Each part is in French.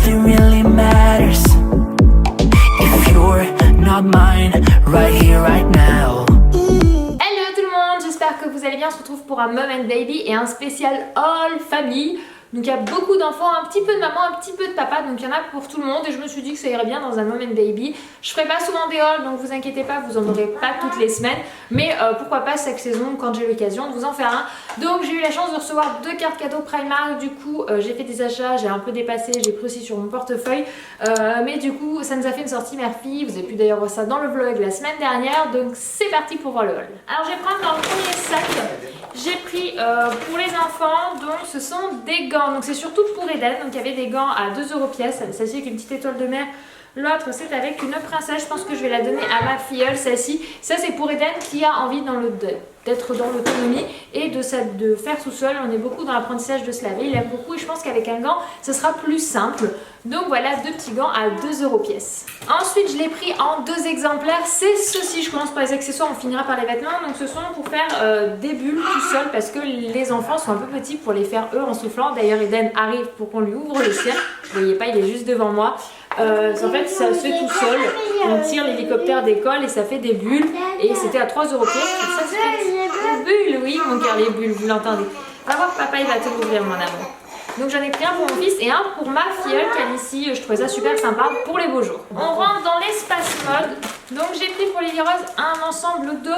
nothing really matters if you're not mine, right here, right now. Hello tout le monde, j'espère que vous allez bien. On se retrouve pour un Mom and Baby et un spécial All Family. Donc il y a beaucoup d'enfants, un petit peu de maman, un petit peu de papa, donc il y en a pour tout le monde et je me suis dit que ça irait bien dans un Mom and Baby. Je ferai pas souvent des hauls, donc vous inquiétez pas, vous en aurez pas toutes les semaines, mais pourquoi pas chaque saison quand j'ai l'occasion de vous en faire un. Donc j'ai eu la chance de recevoir 2 cartes cadeaux Primark, du coup j'ai fait des achats, j'ai un peu dépassé, j'ai pris aussi sur mon portefeuille, mais du coup ça nous a fait une sortie mère-fille. Vous avez pu d'ailleurs voir ça dans le vlog la semaine dernière, donc c'est parti pour voir le haul. Alors je vais prendre dans le premier sac, j'ai pris pour les enfants, donc ce sont des gants. Donc c'est surtout pour Eden, donc il y avait des gants à 2 € pièce, celle-ci avec une petite étoile de mer, l'autre c'est avec une princesse. Je pense que je vais la donner à ma filleule, celle-ci. Ça c'est pour Eden qui a envie d'être dans l'autonomie et de faire tout seul. On est beaucoup dans l'apprentissage de se laver, il aime beaucoup et je pense qu'avec un gant ce sera plus simple. Donc voilà, 2 petits gants à 2 € pièce. Ensuite je l'ai pris en 2 exemplaires, c'est ceci. Je commence par les accessoires, on finira par les vêtements. Donc ce sont pour faire des bulles tout seul parce que les enfants sont un peu petits pour les faire eux en soufflant. D'ailleurs Eden arrive pour qu'on lui ouvre le sien, vous voyez pas, il est juste devant moi. En fait ça se fait tout seul, on tire l'hélicoptère d'école et ça fait des bulles et c'était à 3 € pièce. Ça se fait des bulles, oui mon cœur, les bulles, vous l'entendez. Va voir papa, il va te l'ouvrir mon amour. Donc j'en ai pris un pour mon fils et un pour ma filleule qu'Alicie, je trouvais ça super sympa pour les beaux jours. On rentre dans l'espace mode, donc j'ai pris pour Lily Rose un ensemble de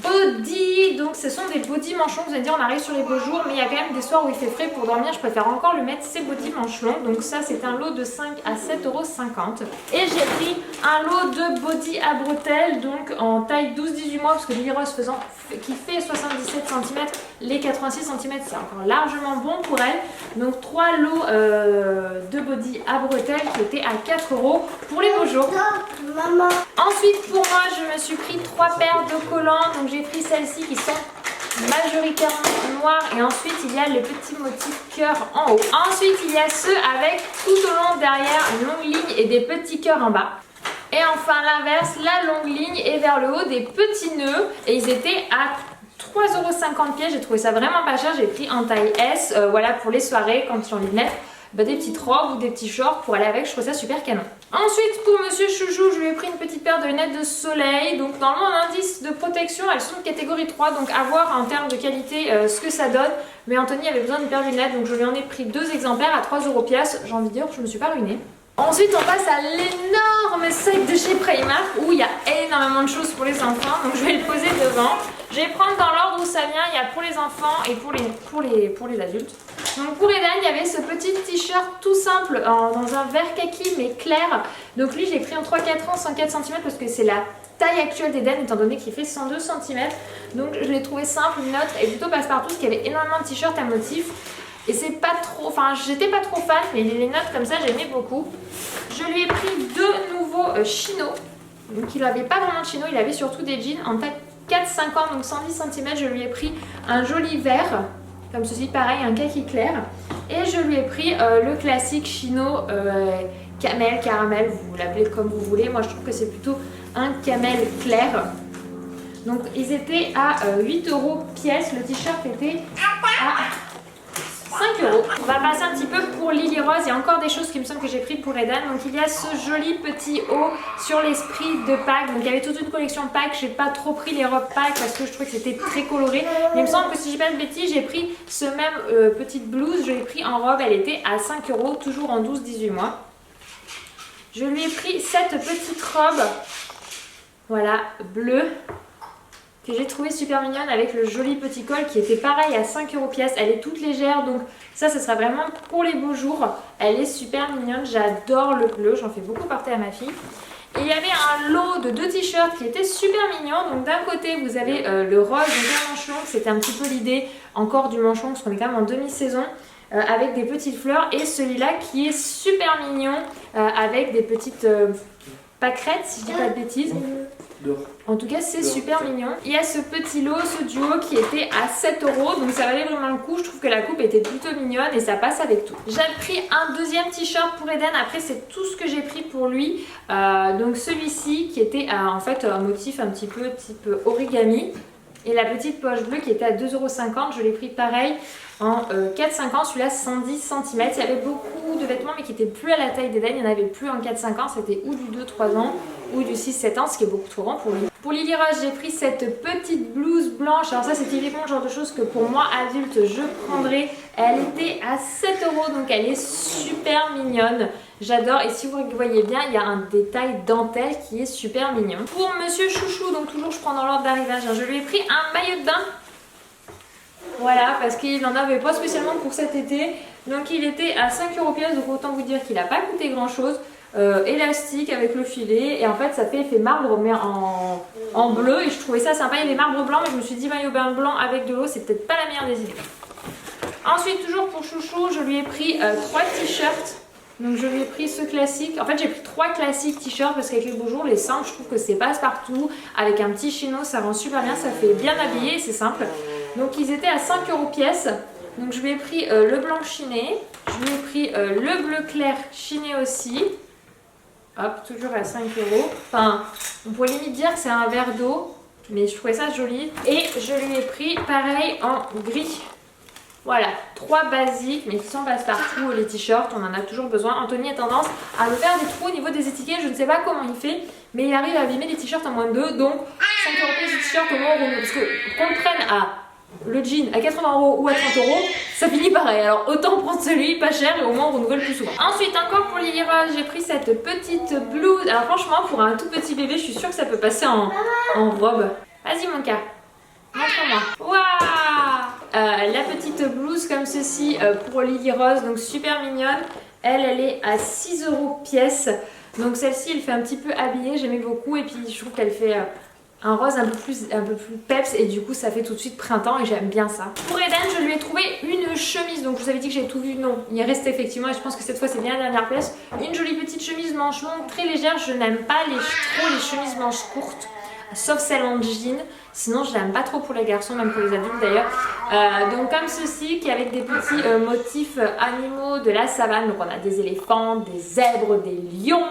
body. Donc ce sont des body manches longs, vous allez dire on arrive sur les beaux jours, mais il y a quand même des soirs où il fait frais pour dormir, je préfère encore lui mettre ces body manches longs. Donc ça c'est un lot de 5 à 7,50 €. Et j'ai pris un lot de body à bretelles, donc en taille 12-18 mois, parce que Lily Rose qui fait 77 cm, les 86 cm c'est encore largement bon pour elle. Donc 3 lots de body à bretelles qui étaient à 4 € pour les beaux jours. Maman. Ensuite pour moi je me suis pris 3 paires de collants. Donc j'ai pris celles-ci qui sont majoritairement noires et ensuite il y a le petit motif cœur en haut. Ensuite il y a ceux avec tout au long derrière une longue ligne et des petits cœurs en bas. Et enfin l'inverse, la longue ligne et vers le haut des petits nœuds et ils étaient à 3,50 €. J'ai trouvé ça vraiment pas cher, j'ai pris en taille S, voilà pour les soirées quand j'ai envie de mettre des petites robes ou des petits shorts pour aller avec, je trouve ça super canon. Ensuite pour Monsieur Chouchou, je lui ai pris une petite paire de lunettes de soleil. Donc normalement en indice de protection elles sont de catégorie 3, donc à voir en termes de qualité ce que ça donne. Mais Anthony avait besoin d'une paire de lunettes, donc je lui en ai pris 2 exemplaires à 3 € pièce. J'ai envie de dire que je me suis pas ruinée. Ensuite on passe à l'énorme sac de chez Primark où il y a énormément de choses pour les enfants, donc je vais le poser devant. Je vais prendre dans l'ordre où ça vient, il y a pour les enfants et pour les adultes. Donc pour Eden, il y avait ce petit t-shirt tout simple dans un vert kaki mais clair. Donc lui, je l'ai pris en 3/4 ans, 104 cm parce que c'est la taille actuelle d'Eden étant donné qu'il fait 102 cm. Donc je l'ai trouvé simple, neutre et plutôt passe-partout parce qu'il y avait énormément de t-shirts à motifs. Et c'est pas trop, enfin j'étais pas trop fan, mais les notes comme ça j'aimais beaucoup. Je lui ai pris 2 nouveaux chinos. Donc il n'avait pas vraiment de chinos, il avait surtout des jeans en taille 4,50, donc 110 cm. Je lui ai pris un joli vert, comme ceci, pareil, un kaki clair. Et je lui ai pris le classique chino camel, caramel, vous l'appelez comme vous voulez. Moi je trouve que c'est plutôt un camel clair. Donc ils étaient à 8 € pièce, le t-shirt était à 5 €. On va passer un petit peu pour Lily Rose. Il y a encore des choses qui me semblent que j'ai pris pour Eden. Donc il y a ce joli petit haut sur l'esprit de Pâques. Donc il y avait toute une collection Pâques. J'ai pas trop pris les robes Pâques parce que je trouvais que c'était très coloré. Mais il me semble que si j'ai pas de bêtises, j'ai pris ce même petite blouse. Je l'ai pris en robe. Elle était à 5 €, toujours en 12-18 mois. Je lui ai pris cette petite robe, voilà, bleue, que j'ai trouvé super mignonne avec le joli petit col qui était pareil à 5 € pièce. Elle est toute légère, donc ça sera vraiment pour les beaux jours. Elle est super mignonne, j'adore le bleu, j'en fais beaucoup porter à ma fille. Et il y avait un lot de 2 t-shirts qui étaient super mignons. Donc d'un côté vous avez le rose de manche longue, c'était un petit peu l'idée encore du manche long parce qu'on est quand même en demi-saison. Avec des petites fleurs et celui-là qui est super mignon avec des petites pâquerettes si je dis pas de bêtises. En tout cas c'est super mignon. Il y a ce petit lot, ce duo qui était à 7 €, donc ça valait vraiment le coup. Je trouve que la coupe était plutôt mignonne et ça passe avec tout. J'ai pris un deuxième t-shirt pour Eden, après c'est tout ce que j'ai pris pour lui. Donc celui-ci qui était en fait un motif un petit peu type origami. Et la petite poche bleue qui était à 2,50 €, je l'ai pris pareil en 4-5 ans, celui-là 110 cm. Il y avait beaucoup de vêtements mais qui n'étaient plus à la taille d'Eden, il n'y en avait plus en 4-5 ans, c'était ou du 2-3 ans ou du 6-7 ans, ce qui est beaucoup trop grand pour lui. Pour Lily Rose, j'ai pris cette petite blouse blanche. Alors ça, c'est typiquement le genre de choses que pour moi, adulte, je prendrais. Elle était à 7 €, donc elle est super mignonne. J'adore. Et si vous voyez bien, il y a un détail dentelle qui est super mignon. Pour Monsieur Chouchou, donc toujours je prends dans l'ordre d'arrivage, je lui ai pris un maillot de bain. Voilà, parce qu'il n'en avait pas spécialement pour cet été. Donc il était à 5 € pièce, donc autant vous dire qu'il n'a pas coûté grand chose. Élastique avec le filet, et en fait ça fait effet marbre mais en bleu, et je trouvais ça sympa. Il y avait marbre blanc, mais je me suis dit maillot bain blanc avec de l'eau, c'est peut-être pas la meilleure des idées. Ensuite, toujours pour Chouchou, je lui ai pris 3 t-shirts. Donc je lui ai pris ce classique. En fait j'ai pris 3 classiques t-shirts parce qu'avec les beaux jours, les simples, je trouve que c'est passe-partout. Avec un petit chino, ça rend super bien, ça fait bien habillé et c'est simple. Donc ils étaient à 5 € pièce. Donc je lui ai pris le blanc chiné, je lui ai pris le bleu clair chiné aussi. Hop, toujours à 5 €. Enfin, on pourrait limite dire que c'est un verre d'eau, mais je trouvais ça joli. Et je lui ai pris pareil en gris. Voilà, 3 basiques, mais qui sont passe-partout, les t-shirts, on en a toujours besoin. Anthony a tendance à me faire des trous au niveau des étiquettes, je ne sais pas comment il fait, mais il arrive à abîmer les t-shirts en moins de 2, donc 5 € pièce de t-shirt au moins, parce que qu'on le prenne à le jean à 80 € ou à 30 €, ça finit pareil. Alors autant prendre celui pas cher et au moins on renouvelle plus souvent. Ensuite, encore pour Lily Rose, j'ai pris cette petite blouse. Alors franchement, pour un tout petit bébé, je suis sûre que ça peut passer en robe. Vas-y mon cas, montre-moi. Waouh, la petite blouse comme ceci pour Lily Rose, donc super mignonne. Elle est à 6 € pièce. Donc celle-ci, elle fait un petit peu habillée, j'aimais beaucoup. Et puis je trouve qu'elle fait un rose un peu plus peps, et du coup ça fait tout de suite printemps et j'aime bien ça. Pour Eden, je lui ai trouvé une chemise. Donc je vous avais dit que j'ai tout vu, non, il reste effectivement, et je pense que cette fois c'est bien la dernière pièce. Une jolie petite chemise manche longue, très légère. Je n'aime pas trop les chemises manches courtes, sauf celle en jean. Sinon je l'aime pas trop pour les garçons, même pour les adultes d'ailleurs. Donc comme ceci, qui est avec des petits motifs animaux de la savane. Donc on a des éléphants, des zèbres, des lions,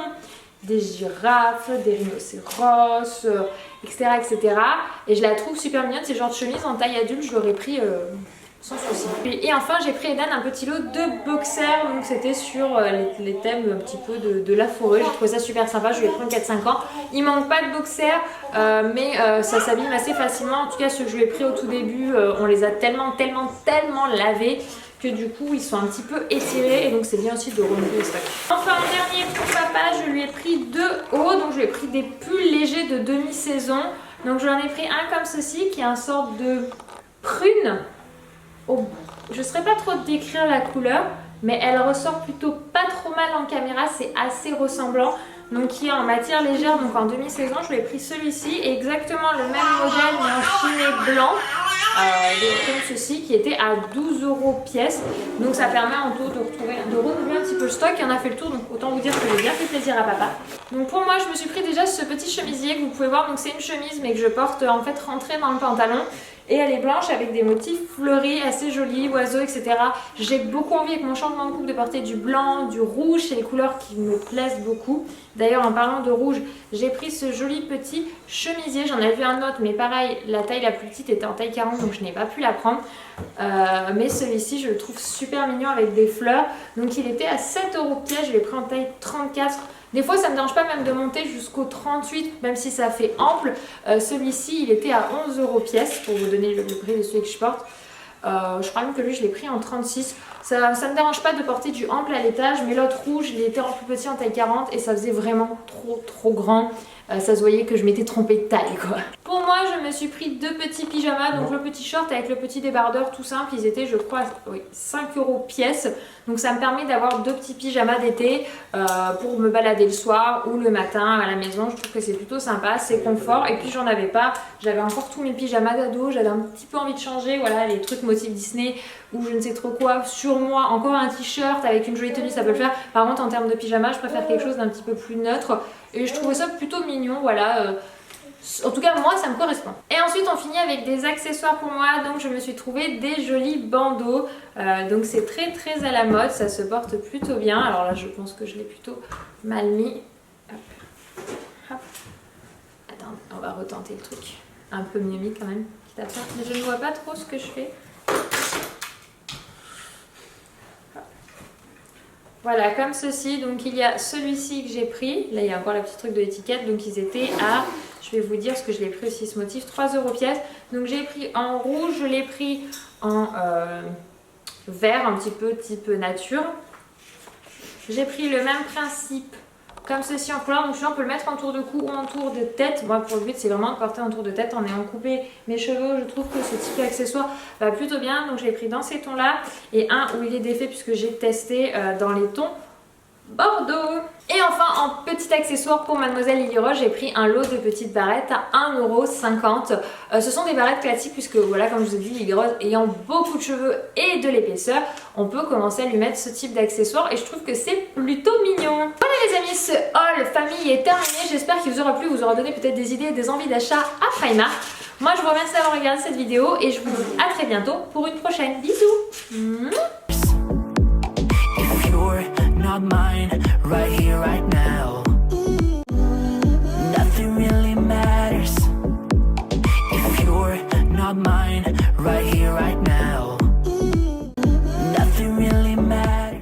des girafes, des rhinocéros, etc., etc. Et je la trouve super mignonne. C'est le genre de chemise en taille adulte, je l'aurais pris sans souci. Et enfin, j'ai pris Eden un petit lot de boxers. Donc c'était sur les thèmes un petit peu de la forêt. J'ai trouvé ça super sympa, je lui ai pris 4-5 ans. Il manque pas de boxers, mais ça s'abîme assez facilement. En tout cas, ceux que je lui ai pris au tout début, on les a tellement lavés que du coup ils sont un petit peu étirés, et donc c'est bien aussi de renouveler les stocks. Enfin, en dernier pour papa, je lui ai pris 2 hauts. Donc je lui ai pris des pulls légers de demi-saison. Donc je lui en ai pris un comme ceci, qui est un sorte de prune. Je ne saurais pas trop décrire la couleur, mais elle ressort plutôt pas trop mal en caméra, c'est assez ressemblant. Donc qui est en matière légère, donc en demi-saison. Je lui ai pris celui-ci, exactement le même modèle mais en chiné blanc, comme ceci, qui était à 12 € pièce. Donc ça permet en tout de renouveler un petit peu le stock. Il en a fait le tour, donc autant vous dire que j'ai bien fait plaisir à papa. Donc pour moi, je me suis pris déjà ce petit chemisier que vous pouvez voir. Donc c'est une chemise mais que je porte en fait rentrée dans le pantalon. Et elle est blanche avec des motifs fleuris, assez jolis, oiseaux, etc. J'ai beaucoup envie avec mon changement de coupe de porter du blanc, du rouge, c'est les couleurs qui me plaisent beaucoup. D'ailleurs, en parlant de rouge, j'ai pris ce joli petit chemisier. J'en avais vu un autre, mais pareil, la taille la plus petite était en taille 40, donc je n'ai pas pu la prendre. Mais celui-ci, je le trouve super mignon avec des fleurs. Donc il était à 7 € pièce, je l'ai pris en taille 34. Des fois ça me dérange pas même de monter jusqu'au 38, même si ça fait ample. Celui-ci il était à 11 € pièce, pour vous donner le prix de celui que je porte. Je crois même que lui je l'ai pris en 36. Ça me dérange pas de porter du ample à l'étage, mais l'autre rouge il était en plus petit en taille 40 et ça faisait vraiment trop grand. Ça se voyait que je m'étais trompée de taille quoi. Pour moi, je me suis pris 2 petits pyjamas, donc le petit short avec le petit débardeur tout simple. Ils étaient, je crois, 5 € pièce. Donc ça me permet d'avoir 2 petits pyjamas d'été pour me balader le soir ou le matin à la maison. Je trouve que c'est plutôt sympa, c'est confort. Et puis j'en avais pas, j'avais encore tous mes pyjamas d'ado, j'avais un petit peu envie de changer. Voilà, les trucs motifs Disney ou je ne sais trop quoi sur moi. Encore un t-shirt avec une jolie tenue, ça peut le faire. Par contre, en termes de pyjama, je préfère quelque chose d'un petit peu plus neutre. Et je trouvais ça plutôt mignon, voilà. En tout cas, moi, ça me correspond. Et ensuite, on finit avec des accessoires pour moi. Donc, je me suis trouvé des jolis bandeaux. Donc, c'est très à la mode. Ça se porte plutôt bien. Alors là, je pense que je l'ai plutôt mal mis. Hop. Hop. Attends, on va retenter le truc. Un peu mieux mis quand même. Mais je ne vois pas trop ce que je fais. Voilà, comme ceci. Donc il y a celui-ci que j'ai pris. Là il y a encore la petite truc de l'étiquette. Donc ils étaient à, je vais vous dire ce que je l'ai pris aussi ce motif, 3 € pièce. Donc j'ai pris en rouge, je l'ai pris en vert, un petit peu type nature. J'ai pris le même principe comme ceci en couleur. Donc celui-là on peut le mettre en tour de cou ou en tour de tête. Moi pour le but c'est vraiment de porter en tour de tête en ayant coupé mes cheveux. Je trouve que ce type d'accessoire va plutôt bien. Donc je l'ai pris dans ces tons là. Et un où il est défait puisque j'ai testé dans les tons Bordeaux. Et enfin en petit accessoire pour Mademoiselle Lily Rose, j'ai pris un lot de petites barrettes à 1,50 €. Ce sont des barrettes classiques puisque voilà, comme je vous ai dit, Lily Rose ayant beaucoup de cheveux et de l'épaisseur, on peut commencer à lui mettre ce type d'accessoire et je trouve que c'est plutôt mignon. Voilà les amis, ce haul famille est terminé. J'espère qu'il vous aura plu, vous aura donné peut-être des idées et des envies d'achat à Primark. Moi je vous remercie d'avoir regardé cette vidéo et je vous dis à très bientôt pour une prochaine. Bisous. If you're not mine, right here